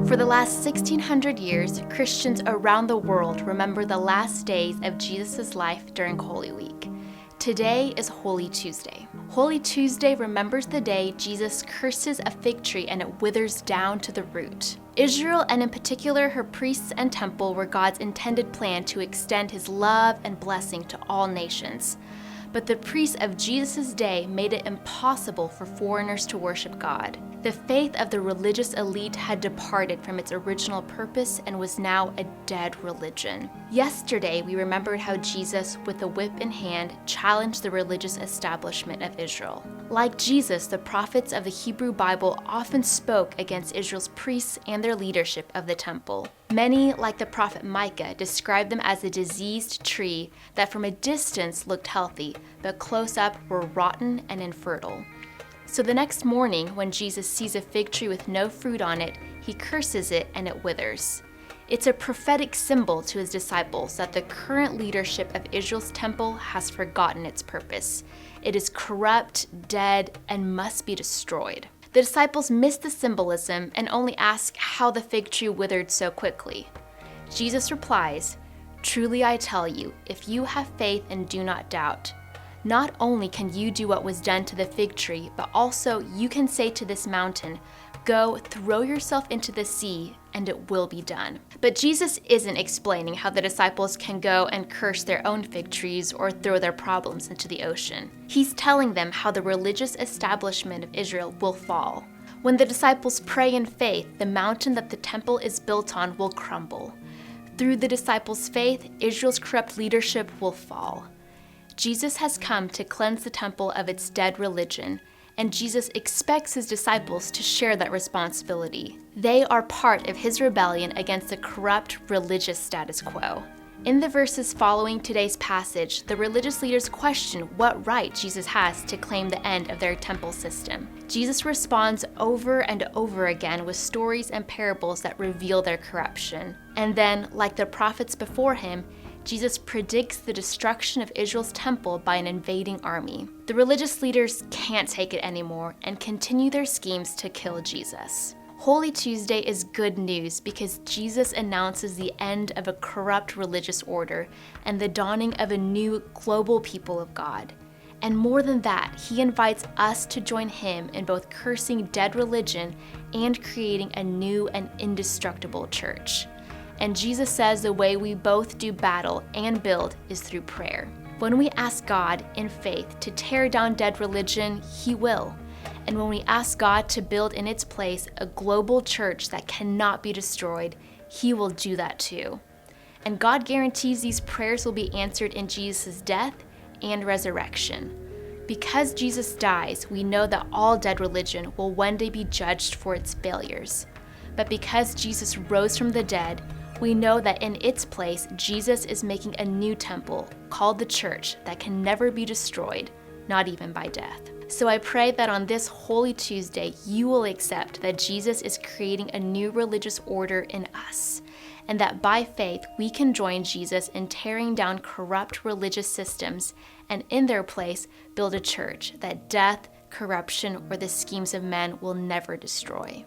For the last 1600 years, Christians around the world remember the last days of Jesus' life during Holy Week. Today is Holy Tuesday. Holy Tuesday remembers the day Jesus curses a fig tree and it withers down to the root. Israel, and in particular her priests and temple, were God's intended plan to extend his love and blessing to all nations. But the priests of Jesus' day made it impossible for foreigners to worship God. The faith of the religious elite had departed from its original purpose and was now a dead religion. Yesterday, we remembered how Jesus, with a whip in hand, challenged the religious establishment of Israel. Like Jesus, the prophets of the Hebrew Bible often spoke against Israel's priests and their leadership of the temple. Many, like the prophet Micah, described them as a diseased tree that from a distance looked healthy, but close up were rotten and infertile. So the next morning, when Jesus sees a fig tree with no fruit on it, he curses it and it withers. It's a prophetic symbol to his disciples that the current leadership of Israel's temple has forgotten its purpose. It is corrupt, dead, and must be destroyed. The disciples miss the symbolism and only ask how the fig tree withered so quickly. Jesus replies, "Truly I tell you, if you have faith and do not doubt, not only can you do what was done to the fig tree, but also you can say to this mountain, 'Go, throw yourself into the sea,' and it will be done." But Jesus isn't explaining how the disciples can go and curse their own fig trees or throw their problems into the ocean. He's telling them how the religious establishment of Israel will fall. When the disciples pray in faith, the mountain that the temple is built on will crumble. Through the disciples' faith, Israel's corrupt leadership will fall. Jesus has come to cleanse the temple of its dead religion, and Jesus expects his disciples to share that responsibility. They are part of his rebellion against the corrupt religious status quo. In the verses following today's passage, the religious leaders question what right Jesus has to claim the end of their temple system. Jesus responds over and over again with stories and parables that reveal their corruption. And then, like the prophets before him, Jesus predicts the destruction of Israel's temple by an invading army. The religious leaders can't take it anymore and continue their schemes to kill Jesus. Holy Tuesday is good news because Jesus announces the end of a corrupt religious order and the dawning of a new global people of God. And more than that, he invites us to join him in both cursing dead religion and creating a new and indestructible church. And Jesus says the way we both do battle and build is through prayer. When we ask God in faith to tear down dead religion, he will. And when we ask God to build in its place a global church that cannot be destroyed, he will do that too. And God guarantees these prayers will be answered in Jesus' death and resurrection. Because Jesus dies, we know that all dead religion will one day be judged for its failures. But because Jesus rose from the dead, we know that in its place, Jesus is making a new temple called the church that can never be destroyed, not even by death. So I pray that on this Holy Tuesday, you will accept that Jesus is creating a new religious order in us, and that by faith, we can join Jesus in tearing down corrupt religious systems and in their place, build a church that death, corruption, or the schemes of men will never destroy.